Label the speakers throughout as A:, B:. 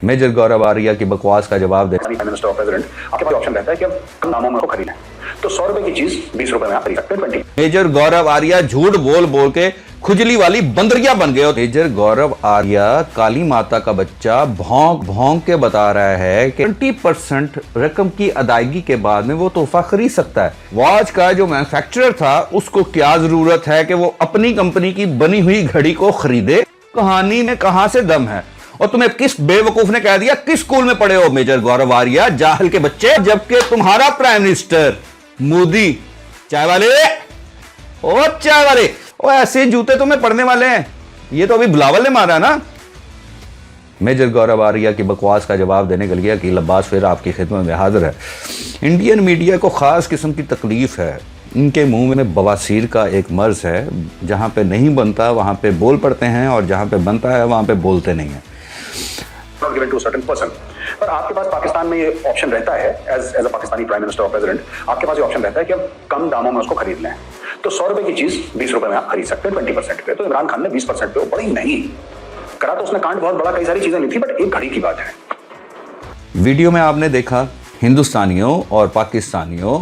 A: Major गौरव आर्या की बकवास का जवाब देते
B: प्राइम मिनिस्टर और प्रेसिडेंट आपके पास ऑप्शन रहता है कि अब कम दामों में उसको खरीदें तो 100 रुपए की चीज 20 रुपए में आप खरीद सकते हैं 20।
A: मेजर गौरव आर्या झूठ बोल बोल के खुजली वाली बंदरिया बन गए हो। मेजर गौरव आर्या काली माता का बच्चा भौंक भौंक के बता रहा है कि 20% रकम की अदायगी के बाद में वो तोहफा खरीद सकता है। वॉच का जो मैन्युफैक्चरर था उसको क्या जरूरत है कि वो अपनी कंपनी की बनी हुई घड़ी को खरीदे। कहानी में कहां से दम है और तुम्हें किस बेवकूफ ने कह दिया? किस स्कूल में पढ़े हो मेजर गौरव आर्या, जाहिल के बच्चे? जबकि तुम्हारा प्राइम मिनिस्टर मोदी चाय वाले ओ चाय वाले ओ ऐसे जूते तुम्हें पड़ने वाले हैं। ये तो अभी बुलावल ने मारा ना। मेजर गौरव आर्या की बकवास का जवाब देने के लिए अकील अब्बास फिर आपकी खिदमत में हाजिर है। इंडियन मीडिया को खास किस्म की तकलीफ है। इनके मुंह में बवासीर का एक मर्ज है, जहां पे नहीं बनता वहां पे बोल पड़ते हैं और जहां पे बनता है वहां पे बोलते नहीं है।
B: Not given to a certain person. पर आपके पास पाकिस्तान में ये ऑप्शन रहता है as a Pakistani prime minister और प्रेसिडेंट आपके पास ये ऑप्शन रहता है कि अब कम दामों में उसको खरीद लें तो 100 रुपए की चीज 20 रुपए में आप खरीद सकते हैं 20% पे। तो इमरान खान ने 20% पे बड़ी नहीं करा तो उसने कांड बहुत बड़ा, कई सारी चीजें नहीं थी, बट एक घड़ी की बात है।
A: वीडियो में आपने देखा हिंदुस्तानियों और पाकिस्तानियों,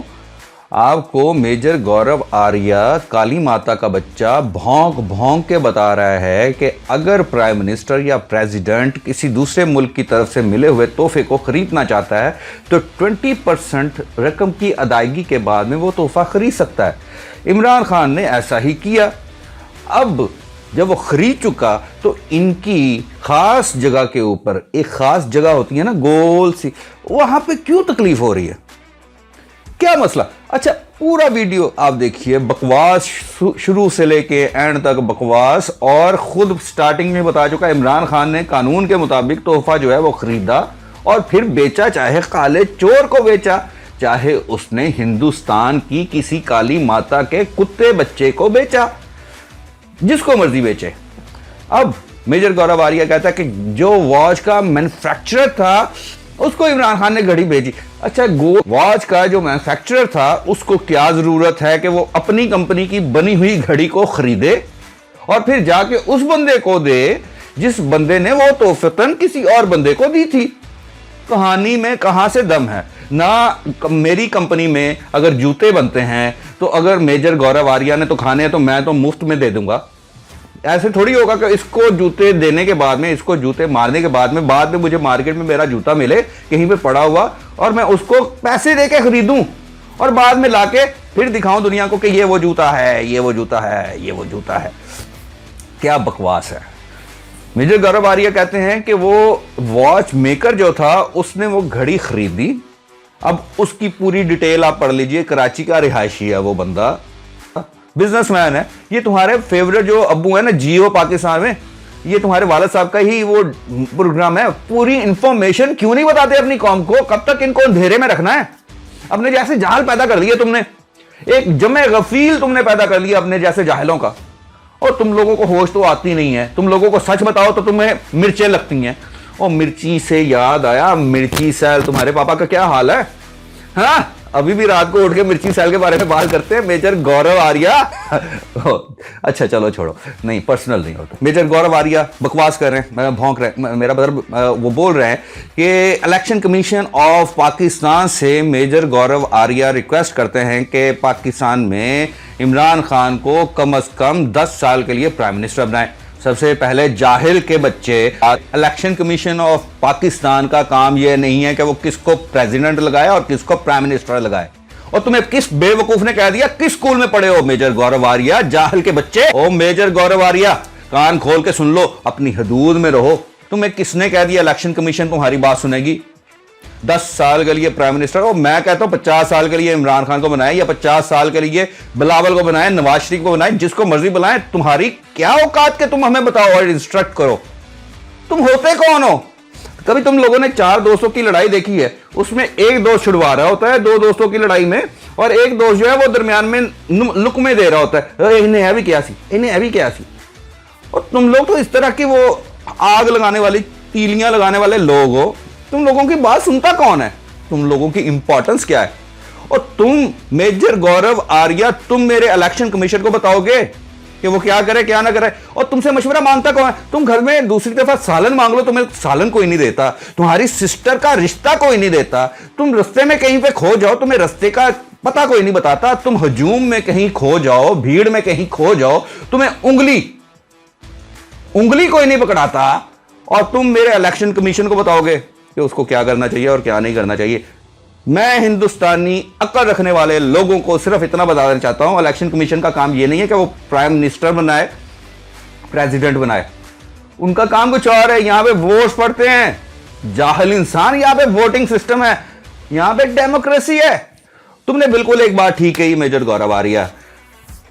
A: आपको मेजर गौरव आर्या काली माता का बच्चा भौंक भौंक के बता रहा है कि अगर प्राइम मिनिस्टर या प्रेसिडेंट किसी दूसरे मुल्क की तरफ से मिले हुए तोहफे को खरीदना चाहता है तो 20% रकम की अदायगी के बाद में वो तोहफा खरीद सकता है। इमरान खान ने ऐसा ही किया। अब जब वो खरीद चुका तो इनकी खास जगह के ऊपर, एक खास जगह होती है ना गोल सी, वहां पे क्यों तकलीफ हो रही है? क्या मसला? अच्छा, पूरा वीडियो आप देखिए। बकवास शुरू से लेके एंड तक बकवास, और खुद स्टार्टिंग में बता चुका इमरान खान ने कानून के मुताबिक तोहफा जो है वो खरीदा और फिर बेचा, चाहे काले चोर को बेचा, चाहे उसने हिंदुस्तान की किसी काली माता के कुत्ते बच्चे को बेचा, जिसको मर्जी बेचे। अब मेजर गौरव आर्या कहता है कि जो वॉच का मैन्युफैक्चरर था उसको इमरान खान ने घड़ी भेजी। अच्छा, वॉच का जो मैन्युफैक्चरर था उसको क्या जरूरत है कि वो अपनी कंपनी की बनी हुई घड़ी को खरीदे और फिर जाके उस बंदे को दे जिस बंदे ने वो तोहफतन किसी और बंदे को दी थी। कहानी में कहां से दम है? ना मेरी कंपनी में अगर जूते बनते हैं तो अगर मेजर गौरव आर्या ने तो खाने हैं तो मैं तो मुफ्त में दे दूंगा। ऐसे थोड़ी होगा कि इसको जूते देने के बाद में, इसको जूते मारने के बाद में मुझे मार्केट में मेरा जूता मिले कहीं पे पड़ा हुआ और मैं उसको पैसे दे के खरीदूं और बाद में लाके फिर दिखाऊं दुनिया को कि ये वो जूता है, ये वो जूता है, ये वो जूता है। क्या बकवास है। मेजर गौरव आर्या कहते हैं कि वो वॉच मेकर जो था उसने वो घड़ी खरीदी। अब उसकी पूरी डिटेल आप पढ़ लीजिए। कराची का रिहायशी है वो बंदा, बिजनेसमैन है। ये तुम्हारे फेवरेट जो अब्बू है ना जियो पाकिस्तान में, ये तुम्हारे वालिद साहब का ही वो प्रोग्राम है। पूरी इंफॉर्मेशन क्यों नहीं बताते अपनी कौम को? कब तक इनको अंधेरे में रखना है? अपने जैसे जाहल पैदा कर लिए तुमने, एक जमे गफील तुमने पैदा कर लिया अपने जैसे जाहिलों का। और तुम लोगों को होश तो आती नहीं है। तुम लोगों को सच बताओ तो तुम्हें मिर्चें लगती हैं। और मिर्ची से याद आया, मिर्ची सैल तुम्हारे पापा का क्या हाल है? हाँ, अभी भी रात को उठ के मिर्ची सैल के बारे में बात करते हैं मेजर गौरव आर्या। अच्छा चलो छोड़ो, नहीं पर्सनल नहीं होता। मेजर गौरव आर्या बकवास कर रहे हैं, भौंक रहे हैं, मेरा मतलब वो बोल रहे हैं कि इलेक्शन कमीशन ऑफ पाकिस्तान से मेजर गौरव आर्या रिक्वेस्ट करते हैं कि पाकिस्तान में इमरान खान को कम से कम 10 साल के लिए प्राइम मिनिस्टर बनाए। सबसे पहले जाहिल के बच्चे, इलेक्शन कमीशन ऑफ पाकिस्तान का काम यह नहीं है कि वो किसको प्रेसिडेंट लगाए और किसको प्राइम मिनिस्टर लगाए। और तुम्हें किस बेवकूफ ने कह दिया? किस स्कूल में पढ़े हो मेजर गौरव आर्या, जाहिल के बच्चे? ओ मेजर गौरव आर्या, कान खोल के सुन लो, अपनी हदूद में रहो। तुम्हें किसने कह दिया इलेक्शन कमीशन तुम्हारी बात सुनेगी? 10 साल के लिए प्राइम मिनिस्टर हो, मैं कहता हूं 50 साल के लिए इमरान खान को बनाए या 50 साल के लिए बिलावल को बनाए, नवाज शरीफ को बनाए, जिसको मर्जी बुलाएं। तुम्हारी क्या औकात के तुम हमें बताओ और इंस्ट्रक्ट करो। तुम होते कौन हो? कभी तुम लोगों ने 4 दोस्तों की लड़ाई देखी है? उसमें एक दोस्त छुड़वा रहा होता है 2 दोस्तों की लड़ाई में, और एक दोस्त जो है वो दरमियान में लुकमे दे रहा होता है, इन्हें है भी क्या सी, इन्हें है भी क्या सी। और तुम लोग तो इस तरह की वो आग लगाने वाली, तीलियां लगाने वाले लोग हो। तुम लोगों की बात सुनता कौन है? तुम लोगों की इंपॉर्टेंस क्या है? और तुम मेजर गौरव आर्या, तुम मेरे इलेक्शन कमीशन को बताओगे कि कि वो क्या करे क्या ना करे, और तुमसे मशवरा मांगता कौन है? तुम घर में दूसरी तरफा सालन मांग लो, तुम्हें सालन कोई नहीं देता, तुम्हारी सिस्टर का रिश्ता कोई नहीं देता, तुम रास्ते में कहीं पे खो जाओ, तुम्हें रास्ते का पता कोई नहीं बताता, तुम हजूम में कहीं खो जाओ, भीड़ में कहीं खो जाओ, तुम्हें उंगली कोई नहीं पकड़ाता, और तुम मेरे इलेक्शन कमीशन को बताओगे कि उसको क्या करना चाहिए और क्या नहीं करना चाहिए। मैं हिंदुस्तानी अक्ल रखने वाले लोगों को सिर्फ इतना बताना चाहता हूं, इलेक्शन कमीशन का काम यह नहीं है कि वो प्राइम मिनिस्टर बनाए, प्रेसिडेंट बनाए, उनका काम कुछ और है। यहां पे वोट्स पड़ते हैं, जाहिल इंसान, यहां पे वोटिंग सिस्टम है, यहां पे डेमोक्रेसी है। तुमने बिल्कुल एक बात ठीक कही मेजर गौरव आर्या,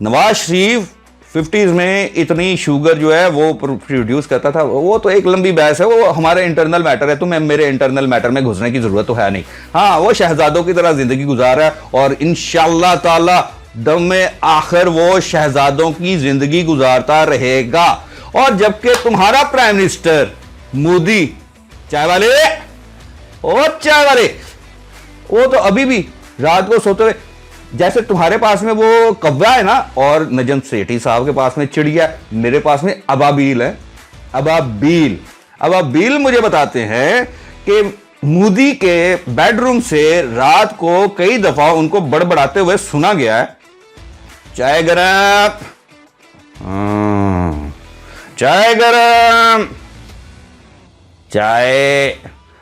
A: नवाज शरीफ 50s में इतनी शुगर जो है वो प्रोड्यूस करता था, वो तो एक लंबी बहस है, वो हमारे इंटरनल मैटर है, तुम्हें मेरे इंटरनल मैटर में घुसने की जरूरत तो है नहीं। हाँ, वो शहजादों की तरह जिंदगी गुजार रहा है और इंशाअल्लाह ताला दम में आखिर वो शहजादों की जिंदगी गुजारता रहेगा। और जबकि तुम्हारा प्राइम मिनिस्टर मोदी, चाय वाले, और चाय वाले, वो तो अभी भी रात को सोते हुए, जैसे तुम्हारे पास में वो कौवा है ना, और नजम सेठी साहब के पास में चिड़िया, मेरे पास में अबाबील है। अबाबील मुझे बताते हैं कि मोदी के बेडरूम से रात को कई दफा उनको बड़बड़ाते हुए सुना गया है, चाय गरम, चाय गरम, चाय।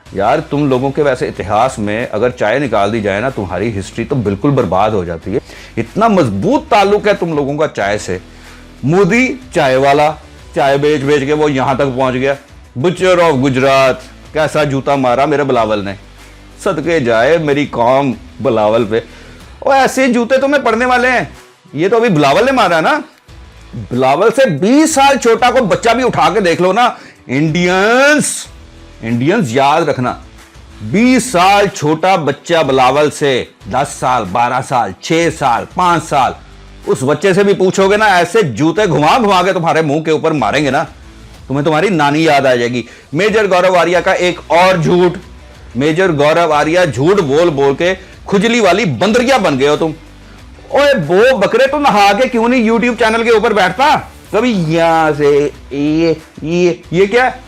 A: यार तुम लोगों के वैसे इतिहास में अगर चाय निकाल दी जाए ना, तुम्हारी हिस्ट्री तो बिल्कुल बर्बाद हो जाती है। इतना मजबूत ताल्लुक है तुम लोगों का चाय से। मोदी चाय वाला, चाय बेच बेच के वो यहां तक पहुंच गया। बुचर ऑफ गुजरात, कैसा जूता मारा मेरे बिलावल ने, सदके जाए मेरी कौम बिलावल पे। और ऐसे जूते तो मैं पढ़ने वाले हैं, ये तो अभी बिलावल ने मारा ना। बिलावल से 20 साल छोटा को बच्चा भी उठा के देख लो ना, इंडियंस याद रखना, 20 साल छोटा बच्चा बिलावल से 10 साल, 12 साल, 6 साल, 5 साल, उस बच्चे से भी पूछोगे ना, ऐसे जूते घुमा घुमा के तुम्हारे मुंह के ऊपर मारेंगे ना, तुम्हें तुम्हारी नानी याद आ जाएगी। मेजर गौरव आर्या का एक और झूठ, मेजर गौरव आर्या झूठ बोल बोल के खुजली वाली बंदरिया बन गए हो तुम। ओए बो बकरे, तो नहा के क्यों नहीं यूट्यूब चैनल के ऊपर बैठता कभी? यहां से ये क्या है?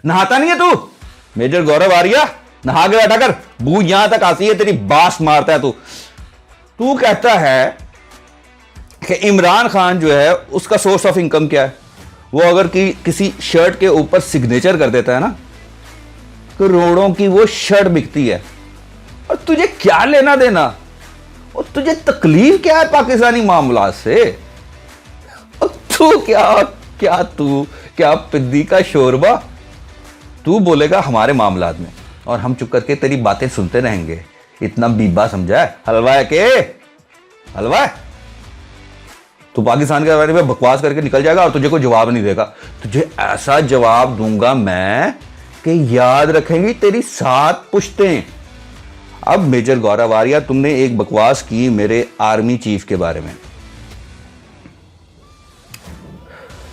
A: नहाता नहीं है तू मेजर गौरव आर्या? नहा के बैठा कर, बू यहां तक आती है, तेरी बास मारता है तू कहता है कि इमरान खान जो है उसका सोर्स ऑफ इनकम क्या है? वो अगर किसी शर्ट के ऊपर सिग्नेचर कर देता है ना, करोड़ों की वो शर्ट बिकती है। और तुझे क्या लेना देना, और तुझे तकलीफ क्या है पाकिस्तानी मामला से? और तू क्या पिद्दी का शोरबा, तू बोलेगा हमारे मामलात में और हम चुप करके तेरी बातें सुनते रहेंगे। इतना बीबा समझा है? हलवा है के हलवा है? तू पाकिस्तान के बारे में बकवास करके निकल जाएगा और तुझे कोई जवाब नहीं देगा। तुझे ऐसा जवाब दूंगा मैं कि याद रखेंगी तेरी 7 पुश्तें। अब मेजर गौरव आर्या, तुमने एक बकवास की मेरे आर्मी चीफ के बारे में।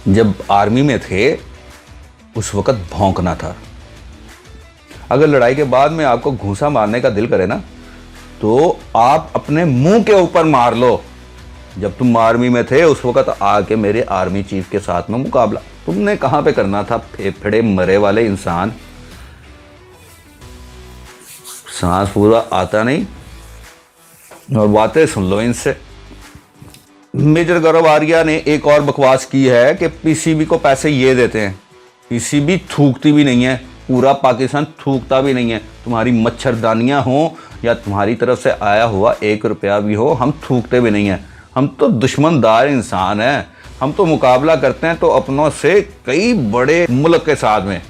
A: जब आर्मी में थे उस वक्त भौंकना था। अगर लड़ाई के बाद में आपको घूंसा मारने का दिल करे ना, तो आप अपने मुंह के ऊपर मार लो। जब तुम आर्मी में थे उस वक्त आके मेरे आर्मी चीफ के साथ में मुकाबला तुमने कहां पे करना था? फेफड़े मरे वाले इंसान, सांस पूरा आता नहीं और बातें सुन लो इनसे। मेजर गौरव आर्या ने एक और बकवास की है कि पीसीबी को पैसे ये देते हैं। पीसीबी थूकती भी नहीं है, पूरा पाकिस्तान थूकता भी नहीं है। तुम्हारी मच्छरदानियां हो या तुम्हारी तरफ से आया हुआ 1 रुपया भी हो, हम थूकते भी नहीं हैं। हम तो दुश्मनदार इंसान हैं। हम तो मुकाबला करते हैं तो अपनों से कई बड़े मुल्क के साथ में,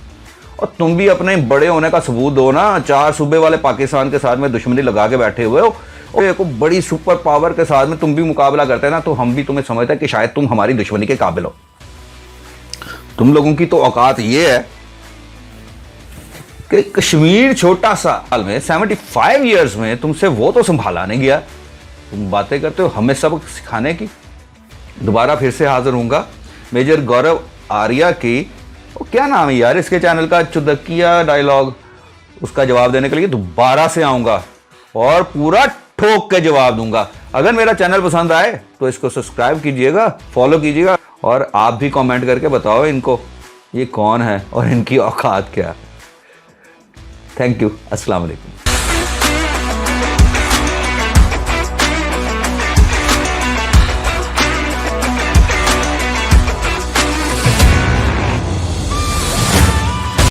A: और तुम भी अपने बड़े होने का सबूत दो ना। 4 सूबे वाले पाकिस्तान के साथ में दुश्मनी लगा के बैठे हुए हो, और एक बड़ी सुपर पावर के साथ में तुम भी मुकाबला करते हैं ना, तो हम भी तुम्हें समझते हैं कि शायद तुम हमारी दुश्मनी के काबिल हो। तुम लोगों की तो औकात ये है कि कश्मीर छोटा सा साल में 75 ईयर्स में तुमसे वो तो संभाला नहीं गया। तुम बातें करते हो हमें सबक सिखाने की। दोबारा फिर से हाजिर होऊंगा मेजर गौरव आर्या की, वो क्या नाम है यार इसके चैनल का, चुदकिया डायलॉग, उसका जवाब देने के लिए दोबारा से आऊंगा और पूरा ठोक के जवाब दूंगा। अगर मेरा चैनल पसंद आए तो इसको सब्सक्राइब कीजिएगा, फॉलो कीजिएगा, और आप भी कमेंट करके बताओ इनको ये कौन है और इनकी औकात क्या है। Thank you. अस्सलाम वालेकुम।